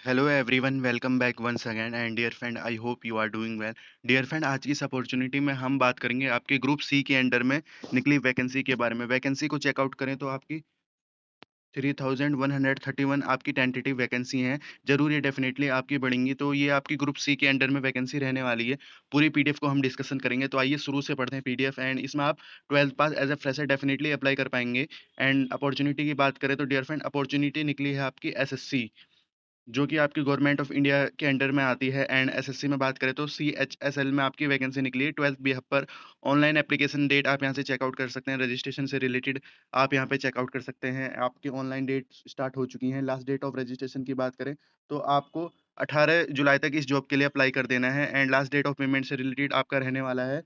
Hello everyone, welcome back once again and dear friend, I hope you are doing well. Dear friend, आज की इस opportunity में हम बात करेंगे आपके ग्रुप सी के अंडर में निकली वैकेंसी के बारे में। वैकेंसी को चेकआउट करें तो आपकी 3131 आपकी टेंटेटिव वैकेंसी हैं। ज़रूर ये डेफिनेटली आपकी बढ़ेंगी, तो ये आपकी ग्रुप सी के अंडर में वैकेंसी रहने वाली है। पूरी पीडीएफ को हम डिस्कशन करेंगे, तो आइए शुरू से पढ़ते हैं पीडीएफ। एंड इसमें आप 12th pass as a fresher definitely apply कर पाएंगे। एंड अपॉर्चुनिटी की बात करें तो डियर फ्रेंड, अपॉर्चुनिटी निकली है आपकी एसएससी, जो कि आपकी गवर्नमेंट ऑफ इंडिया के अंडर में आती है। एंड एसएससी में बात करें तो सीएचएसएल में आपकी वैकेंसी निकली है 12th बीएफ पर। ऑनलाइन एप्लीकेशन डेट आप यहाँ से चेकआउट कर सकते हैं। रजिस्ट्रेशन से रिलेटेड आप यहाँ पे चेकआउट कर सकते हैं। आपकी ऑनलाइन डेट स्टार्ट हो चुकी हैं। लास्ट डेट ऑफ रजिस्ट्रेशन की बात करें तो आपको 18 जुलाई तक इस जॉब के लिए अप्लाई कर देना है। And last date of payment से रिलेटेड आपका रहने वाला है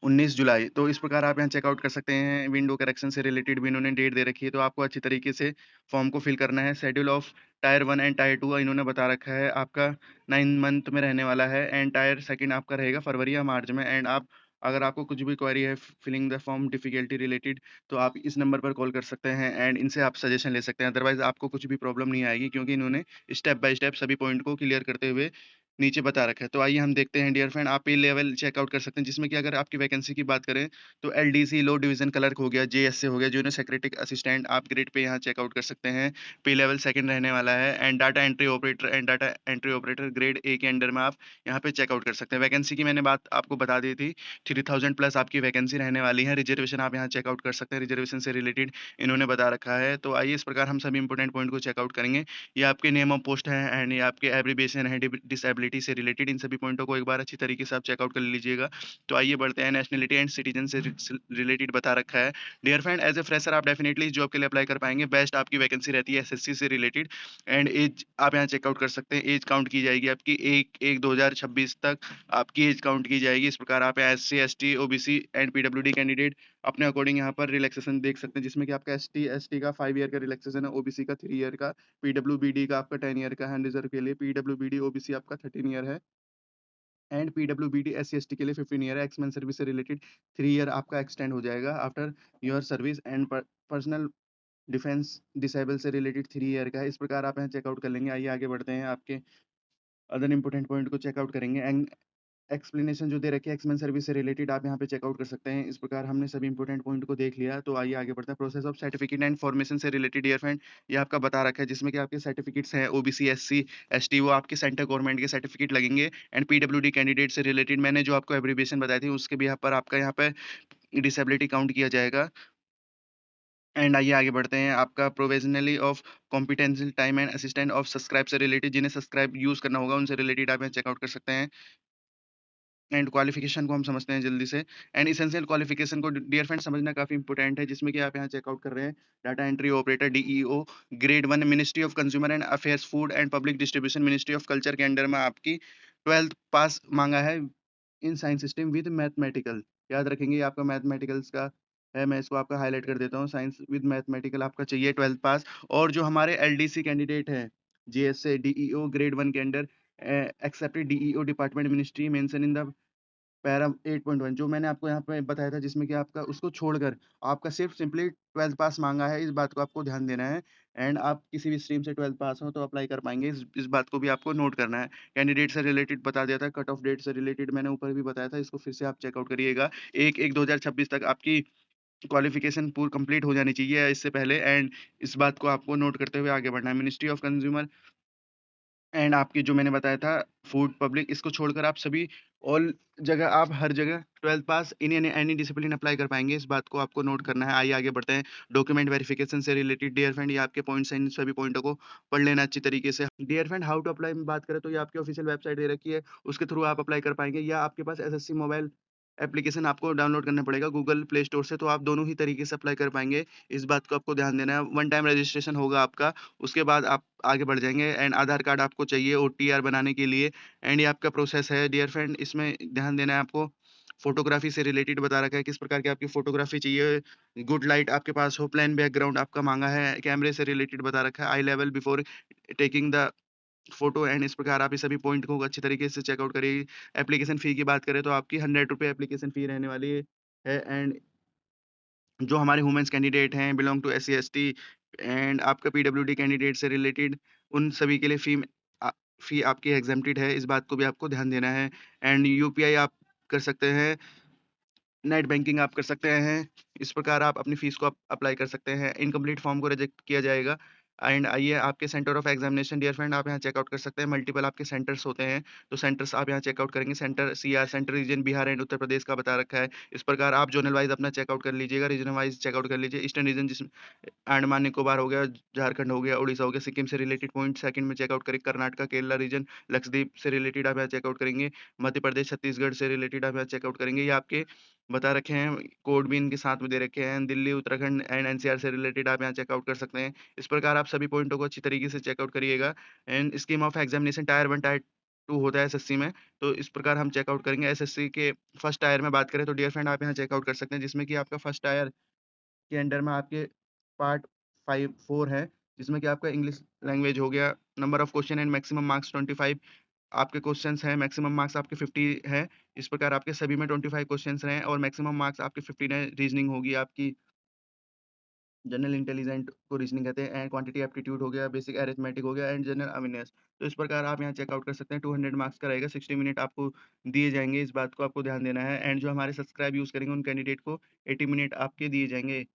19 जुलाई। तो इस प्रकार आप यहाँ चेकआउट कर सकते हैं। विंडो करेक्शन से रिलेटेड भी इन्होंने डेट दे रखी है, तो आपको अच्छी तरीके से फॉर्म को फिल करना है। Schedule of tyre 1 and tyre 2 इन्होंने बता रखा है, आपका 9 मंथ में रहने वाला है। एंड टायर सेकंड आपका रहेगा फरवरी या मार्च में। एंड आप अगर आपको कुछ भी क्वेरी है filling the form difficulty related, तो आप इस नंबर पर कॉल कर सकते हैं एंड इनसे आप सजेशन ले सकते हैं। अदरवाइज आपको कुछ भी प्रॉब्लम नहीं आएगी, क्योंकि इन्होंने स्टेप बाय स्टेप सभी पॉइंट को क्लियर करते हुए नीचे बता रखा है। तो आइए हम देखते हैं डियर फ्रेंड, आप पे लेवल चेकआउट कर सकते हैं, जिसमें कि अगर आपकी वैकेंसी की बात करें तो एलडीसी लो डिवीजन क्लर्क हो गया, जेएसए हो गया, जूनियर सेक्रेटरी असिस्टेंट, आप ग्रेड पे यहाँ चेकआउट कर सकते हैं। पे लेवल सेकंड रहने वाला है। And data entry operator and data entry operator grade A के अंडर में आप यहाँ पे चेकआउट कर सकते हैं। वैकेंसी की मैंने बात आपको बता दी थी, 3000 प्लस आपकी वैकेंसी रहने वाली है। रिजर्वेशन आप यहाँ चेकआउट कर सकते हैं, रिजर्वेशन से रिलेटेड इन्होंने बता रखा है। तो आइए इस प्रकार हम सभी इंपॉर्टेंट पॉइंट को चेकआउट करेंगे। ये आपके नेम ऑफ पोस्ट है एंड ये आपके एब्रीविएशन है डिसेबिलिटी से रिलेटेड। इन सभी पॉइंटों को एक बार अच्छी तरीके से आप चेकआउट कर लीजिएगा। तो आइए बढ़ते हैं। नेशनलिटी एंड सिटीजन से रिलेटेड बता रखा है। Dear friend, as a fresher आप डेफिनेटली इस जॉब के लिए अप्लाई कर पाएंगे। बेस्ट आपकी वैकेंसी रहती है एसएससी से रिलेटेड। एंड एज आप यहाँ चेकआउट कर सकते हैं। एज काउंट की जाएगी आपकी 1/1/2026 तक आपकी एज काउंट की जाएगी। इस प्रकार आप SC ST OBC and PWD candidate अपने अकॉर्डिंग यहाँ पर रिलैक्सेशन देख सकते हैं, जिसमें कि आपका एसटी एसटी का 5 ईयर का रिलैक्सेशन है, ओबीसी का 3 ईयर का, पीडब्ल्यूबीडी का आपका 10 ईयर का है। रिजर्व के लिए पीडब्ल्यूबीडी ओबीसी आपका 13 ईयर है। एंड पीडब्ल्यूबीडी एससी एसटी के लिए 15 ईयर है। एक्समेन सर्विस से रिलेटेड 3 ईयर आपका एक्सटेंड हो जाएगा after your service. And personal defence disable से रिलेटेड 3 ईयर का है। इस प्रकार आप यहाँ चेकआउट कर लेंगे। आइए आगे बढ़ते हैं, आपके अदर इंपॉर्टेंट पॉइंट को चेकआउट करेंगे। एंड एक्सप्लेनेशन जो दे रखी है एक्समेन सर्विस से रिलेटेड आप यहाँ पे चेकआउट कर सकते हैं। इस प्रकार हमने सभी इंपॉर्टेंट पॉइंट को देख लिया, तो आइए आगे बढ़ते हैं। Process of certificate and formation से रिलेटेड डियर फ्रेंड, ये आपका बता रखा है, जिसमें कि आपके सर्टिफिकेट्स हैं ओबीसी एससी एसटी, वो आपके सेंट्रल गवर्नमेंट के सर्टिफिकेट लगेंगे। एंड पीडब्ल्यूडी कैंडिडेट से रिलेटेड मैंने जो आपको एब्रीविएशन बताई थी, उसके भी यहाँ पर आपका यहाँ पे डिसेबिलिटी काउंट किया जाएगा। एंड आइए आगे बढ़ते हैं। आपका provisionally of competential time and assistant of subscribe से रिलेटेड, जिन्हें सब्सक्राइब यूज करना होगा उनसे रिलेटेड आप यहाँ चेकआउट कर सकते हैं। एंड क्वालिफिकेशन को हम समझते हैं जल्दी से। एंड एसेंशियल क्वालिफिकेशन को डियर फ्रेंड समझना काफी इंपॉर्टेंट है, जिसमें कि आप यहाँ चेकआउट कर रहे हैं। Data entry operator DEO grade 1, ministry of consumer and affairs, food and public distribution, ministry of culture के अंडर में आपकी 12th पास मांगा है in science system with mathematical. याद रखेंगे, ये आपका मैथमेटिकल्स का है। मैं इसको आपका हाईलाइट कर देता हूँ। साइंस विद मैथमेटिकल आपका चाहिए 12th पास। और जो हमारे एलडीसी कैंडिडेट हैं, जीएसए डीईओ ग्रेड 1 के under accepted DEO department ministry mention in the para 8.1 जो मैंने आपको यहाँ पे बताया था, जिसमें कि आपका उसको छोड़कर आपका सिर्फ सिंपली 12th पास मांगा है। इस बात को आपको ध्यान देना है। एंड आप किसी भी स्ट्रीम से 12th पास हो तो अप्लाई कर पाएंगे। इस बात को भी आपको नोट करना है। कैंडिडेट से रिलेटेड बता दिया था, कट ऑफ डेट से रिलेटेड मैंने ऊपर भी बताया था, इसको फिर से आप चेकआउट करिएगा। 1/1/2026 तक आपकी क्वालिफिकेशन पूरी कंप्लीट हो जानी चाहिए इससे पहले। एंड इस बात को आपको नोट करते हुए आगे बढ़ना है। मिनिस्ट्री ऑफ कंज्यूमर एंड आपकी जो मैंने बताया था फूड पब्लिक, इसको छोड़कर आप सभी ऑल जगह आप हर जगह 12th pass in any discipline apply कर पाएंगे। इस बात को आपको नोट करना है। आइए आगे बढ़ते हैं। डॉक्यूमेंट वेरिफिकेशन से रिलेटेड डियर फ्रेंड, ये आपके पॉइंट्स हैं, इन सभी पॉइंटों को पढ़ लेना अच्छी तरीके से। Dear friend, how to apply में बात करें तो ये आपकी ऑफिशियल वेबसाइट दे रखी है, उसके थ्रू आप अप्लाई कर पाएंगे। या आपके पास एसएससी मोबाइल एप्लीकेशन आपको डाउनलोड करना पड़ेगा गूगल प्ले स्टोर से, तो आप दोनों ही तरीके से अप्लाई कर पाएंगे। इस बात को आपको ध्यान देना है। वन टाइम रजिस्ट्रेशन होगा आपका, उसके बाद आप आगे बढ़ जाएँगे। एंड आधार कार्ड आपको चाहिए ओटीआर बनाने के लिए। एंड ये आपका प्रोसेस है डियर फ्रेंड, इसमें ध्यान देना है आपको। फ़ोटोग्राफ़ी से रिलेटेड बता रखा है, किस प्रकार की आपकी फ़ोटोग्राफ़ी चाहिए। गुड लाइट आपके पास हो, प्लेन बैकग्राउंड आपका माँगा है, कैमरे से रिलेटेड बता रखा है, eye level before taking the photo. And इस प्रकार आप ये सभी पॉइंट को अच्छी तरीके से चेकआउट करिए। एप्लीकेशन फ़ी की बात करें तो आपकी ₹100 एप्लीकेशन फ़ी रहने वाली है। एंड जो हमारे वुमेन्स कैंडिडेट हैं, belong to SC ST and आपका पीडब्ल्यूडी कैंडिडेट से रिलेटेड उन सभी के लिए फ़ी आपकी एग्ज़ेम्प्टेड है, इस बात को भी आपको ध्यान देना है। एंड यूपीआई आप कर सकते हैं, नेट बैंकिंग आप कर सकते हैं। इस प्रकार आप अपनी फ़ीस को अप्लाई कर सकते हैं। इनकम्प्लीट फॉर्म को रिजेक्ट किया जाएगा। एंड आइए आपके centre of examination dear friend आप यहाँ चेकआउट कर सकते हैं। मल्टीपल आपके सेंटर्स होते हैं, तो सेंटर्स आप यहाँ चेकआउट करेंगे। Centre CR central region Bihar and Uttar Pradesh का बता रखा है। इस प्रकार आप ज़ोनल वाइज़ अपना चेकआउट कर लीजिएगा, रीजन वाइज़ चेकआउट कर लीजिए। ईस्टर्न रीजन जिसमें अंडमान निकोबार हो गया, झारखंड हो गया, उड़ीसा हो गया, सिक्किम से रिलेटेड पॉइंट सेकंड में चेकआउट करें। कर्नाटका, केरला रीजन, लक्षद्वीप से रिलेटेड आप यहाँ चेकआउट करेंगे। मध्य प्रदेश, छत्तीसगढ़ से रिलेटेड आप यहाँ चेकआउट करेंगे। ये आपके बता रखे हैं, कोड भी इनके साथ में दे रखे हैं। दिल्ली, उत्तराखंड एंड एनसीआर से रिलेटेड आप यहाँ चेकआउट कर सकते हैं। इस प्रकार आप सभी पॉइंटों को अच्छी तरीके से चेकआउट करिएगा। And scheme of examination tyre 1, tyre 2 होता है एसएससी में, तो इस प्रकार हम चेकआउट करेंगे। एसएससी के फर्स्ट टायर में बात करें तो डियर फ्रेंड आप यहाँ चेकआउट कर सकते हैं, जिसमें कि आपका फर्स्ट टायर के अंडर में आपके पार्ट 4 है, जिसमें कि आपका इंग्लिश लैंग्वेज हो गया। Number of question and maximum marks 25 आपके क्वेश्चंस हैं, मैक्सिमम मार्क्स आपके 50 हैं। इस प्रकार आपके सभी में 25 क्वेश्चंस रहे और मैक्सिमम मार्क्स आपके 15 हैं। रीजनिंग होगी आपकी, जनरल इंटेलिजेंट को रीजनिंग कहते हैं। एंड क्वांटिटी एप्टीट्यूड हो गया, बेसिक अरिथमेटिक हो गया एंड जनरल अवेयरनेस। तो इस प्रकार आप यहाँ चेकआउट कर सकते हैं। 200 मार्क्स का रहेगा, 60 मिनट आपको दिए जाएंगे, इस बात को आपको ध्यान देना है। एंड जो हमारे सब्सक्राइब यूज़ करेंगे उन कैंडिडेट को 80 मिनट आपके दिए जाएंगे।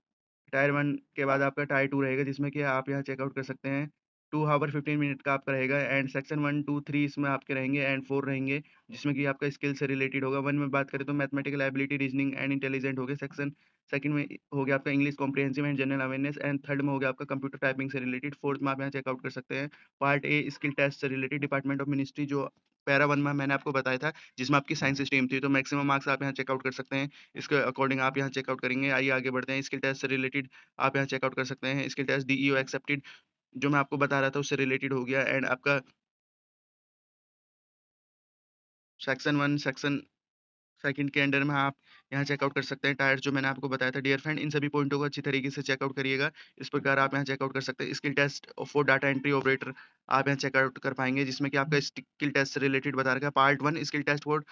टायर 1 के बाद आपका टायर 2 रहेगा, जिसमें कि आप यहाँ चेकआउट कर सकते हैं। 2 हावर 15 मिनट का आपका रहेगा। एंड सेक्शन 1, 2, 3 इसमें आपके रहेंगे एंड 4 रहेंगे, जिसमें कि आपका स्किल से रिलेटेड होगा। 1 में बात करें तो mathematical ability, reasoning and intelligent हो गया। सेक्शन सेकंड में हो गया आपका English comprehensive and general awareness. And third में हो गया आपका कंप्यूटर टाइपिंग से रिलेटेड। फोर्थ में आप यहाँ चेकआउट कर सकते हैं पार्ट ए स्किल टेस्ट से रिलेटेड, डिपार्टमेंट ऑफ मिनिस्ट्री, जो पैरा 1 में मैंने आपको बताया था, जिसमें आपकी साइंस स्ट्रीम थी। तो मैक्सिमम मार्क्स आप यहाँ चेकआउट कर सकते हैं, इसके अकॉर्डिंग आप यहाँ चेकआउट करेंगे। आइए आगे बढ़ते हैं। स्किल टेस्ट से रिलेटेड आप यहाँ चेकआउट कर सकते हैं। स्किल टेस्ट डीईओ एक्सेप्टेड, जो मैं आपको बता रहा था उससे रिलेटेड हो गया। एंड आपका सेक्शन 1 सेक्शन सेकंड के अंडर में आप यहाँ चेकआउट कर सकते हैं टायर, जो मैंने आपको बताया था डियर फ्रेंड। इन सभी पॉइंटों को अच्छी तरीके से चेकआउट करिएगा। इस प्रकार आप यहाँ चेकआउट कर सकते हैं। Skill test for data entry operator आप यहाँ चेकआउट कर पाएंगे, जिसमें कि आपका स्किल टेस्ट से रिलेटेड बता रखा है। Part 1 skill test for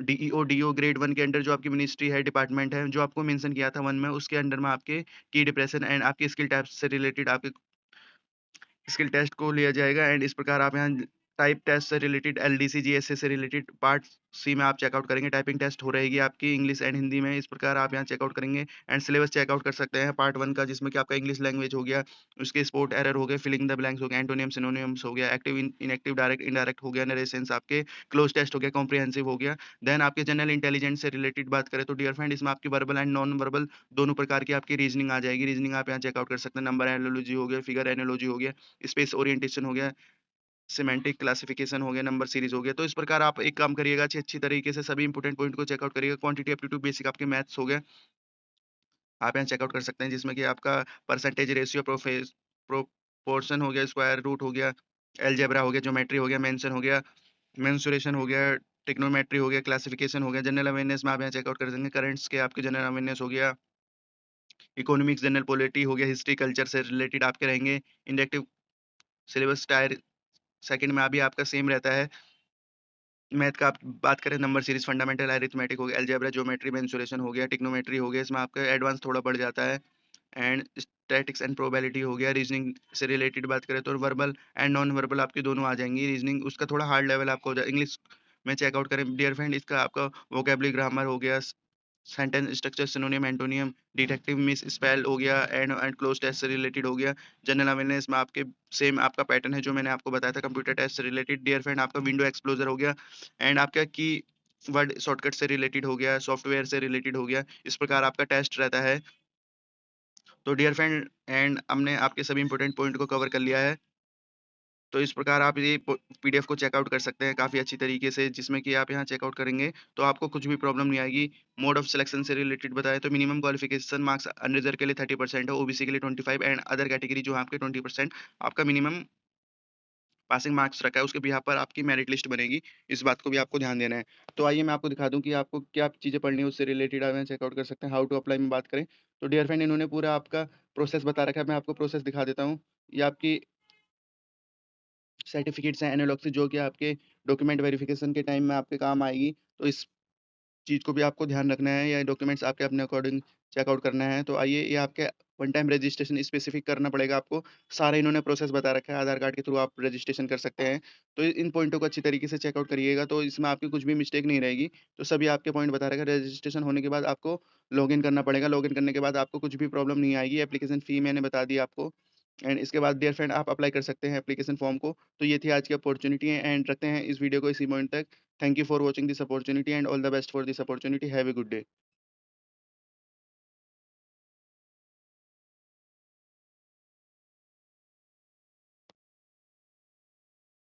DEO grade 1 के अंडर जो आपकी मिनिस्ट्री है, डिपार्टमेंट है, जो आपको मेंशन किया था 1 में, उसके अंडर में आपके की डिप्रेशन एंड आपके स्किल टेस्ट से रिलेटेड आपके स्किल टेस्ट को लिया जाएगा। एंड इस प्रकार आप यहाँ टाइप टेस्ट से रिलेटेड, एलडीसी जीएसए से रिलेटेड पार्ट सी में आप चेकआउट करेंगे। टाइपिंग टेस्ट हो रहेगी आपकी इंग्लिश एंड हिंदी में, इस प्रकार आप यहाँ चेकआउट करेंगे। एंड सिलेबस चेकआउट कर सकते हैं पार्ट 1 का, जिसमें कि आपका इंग्लिश लैंग्वेज हो गया, उसके स्पोर्ट एरर हो गए, फिलिंग द ब्लैंक्स हो गया, एंटोनियम सिनोनियम्स हो गया, एक्टिव इनएक्टिव डायरेक्ट इनडायरेक्ट हो गया, नरेशंस आपके, क्लोज टेस्ट हो गया, कॉम्प्रिहेंसिव हो गया। देन आपके जनरल इंटेलिजेंस से रिलेटेड बात करें तो डियर फ्रेंड इसमें आपकी वर्बल एंड नॉन वर्बल दोनों प्रकार की आपकी रीजनिंग आ जाएगी। रीजनिंग आप यहाँ चेकआउट कर सकते हैं। नंबर एनालॉजी हो गया, फिगर एनालॉजी हो गया, स्पेस ओरिएंटेशन हो गया, सिमेंटिक क्लासिफिकेशन हो गया, नंबर सीरीज हो गया। तो इस प्रकार आप एक काम करिएगा, अच्छी अच्छी तरीके से सभी इंपोर्टेंट पॉइंट को चेकआउट करिएगा। क्वांटिटी एप्टीट्यूड बेसिक आपके मैथ्स हो गया, आप यहाँ चेकआउट कर सकते हैं, जिसमें कि आपका परसेंटेज रेशियो, प्रोपोर्शन हो गया, स्क्वायर रूट हो गया, अलजेब्रा हो गया, ज्योमेट्री हो गया, मेंशन हो गया, मेंसुरेशन हो गया, ट्रिग्नोमेट्री हो गया, क्लासिफिकेशन हो गया। जनरल अवेयरनेस में आप यहाँ चेकआउट कर सकेंगे। करंट्स के आपके जनरल अवेयरनेस हो गया, इकोनॉमिक्स जनरल पॉलिटी हो गया, हिस्ट्री कल्चर से रिलेटेड आपके रहेंगे। इंडक्टिव सिलेबस टायर सेकंड में अभी आपका सेम रहता है। मैथ का आप बात करें, नंबर सीरीज, फंडामेंटल अरिथमेटिक हो गया, अलजेब्रा, ज्योमेट्री, मेंसुरेशन हो गया, ट्रिग्नोमेट्री हो गया, इसमें आपका एडवांस थोड़ा बढ़ जाता है। एंड स्टैटिक्स एंड प्रोबेबिलिटी हो गया। रीजनिंग से रिलेटेड बात करें तो वर्बल एंड नॉन वर्बल आपकी दोनों आ जाएंगी। रीजनिंग उसका थोड़ा हार्ड लेवल आपको हो जाए। इंग्लिश में चेकआउट करें डियर फ्रेंड, इसका आपका वोकेबलरी, ग्रामर हो गया, sentence structure, synonym, antonym, detective miss spell हो गया, एंड क्लोज टेस्ट से रिलेटेड हो गया। जनरल अवेयरनेस में आपके सेम आपका पैटर्न है जो मैंने आपको बताया था, कंप्यूटर टेस्ट से रिलेटेड डियर फ्रेंड आपका विंडो एक्सप्लोजर हो गया। एंड आपका की वर्ड शॉर्टकट से रिलेटेड हो गया, सॉफ्टवेयर से रिलेटेड हो गया। इस प्रकार आपका टेस्ट रहता है। तो डियर फ्रेंड एंड हमने आपके सभी इंपॉर्टेंट पॉइंट को कवर कर लिया है। तो इस प्रकार आप ये पीडीएफ को चेकआउट कर सकते हैं काफ़ी अच्छी तरीके से, जिसमें कि आप यहाँ चेकआउट करेंगे तो आपको कुछ भी प्रॉब्लम नहीं आएगी। मोड ऑफ सिलेक्शन से रिलेटेड बताया तो मिनिमम क्वालिफिकेशन मार्क्स अनरिजर्व के लिए 30% है, ओबीसी के लिए 25 एंड अदर कैटेगरी जो आपके 20% आपका मिनिमम पासिंग मार्क्स रखा है, उसके बिहाफ पर आपकी मेरिट लिस्ट बनेगी। इस बात को भी आपको ध्यान देना है। तो आइए मैं आपको दिखा दूं कि आपको क्या चीज़ें पढ़नी है, उससे रिलेटेड आप यहाँ चेकआउट कर सकते हैं। हाउ टू अप्लाई में बात करें तो डियर फ्रेंड इन्होंने पूरा आपका प्रोसेस बता रखा है। मैं आपको प्रोसेस दिखा देता हूँ। ये आपकी सर्टिफिकेट्स हैं एनालॉग से, जो कि आपके डॉक्यूमेंट वेरिफिकेशन के टाइम में आपके काम आएगी। तो इस चीज़ को भी आपको ध्यान रखना है, या डॉक्यूमेंट्स आपके अपने अकॉर्डिंग चेकआउट करना है, तो आइए ये आपके वन टाइम रजिस्ट्रेशन स्पेसिफिक करना पड़ेगा आपको। सारा इन्होंने प्रोसेस बता रखा है, आधार कार्ड के थ्रू आप रजिस्ट्रेशन कर सकते हैं। तो इन पॉइंटों को अच्छी तरीके से चेकआउट करिएगा, तो इसमें आपकी कुछ भी मिस्टेक नहीं रहेगी। तो सभी आपके पॉइंट बता रखा है, रजिस्ट्रेशन होने के बाद आपको लॉगिन करना पड़ेगा, लॉगिन करने के बाद आपको कुछ भी प्रॉब्लम नहीं आएगी। एप्लीकेशन फ़ी मैंने बता दी आपको, एंड इसके बाद डियर फ्रेंड आप अप्लाई कर सकते हैं एप्लीकेशन फॉर्म को। तो ये थी आज की अपॉर्च्युनिटी एंड रखते हैं इस वीडियो को इसी पॉइंट तक। Thank you for watching this opportunity and all the best for this opportunity. Have a good day.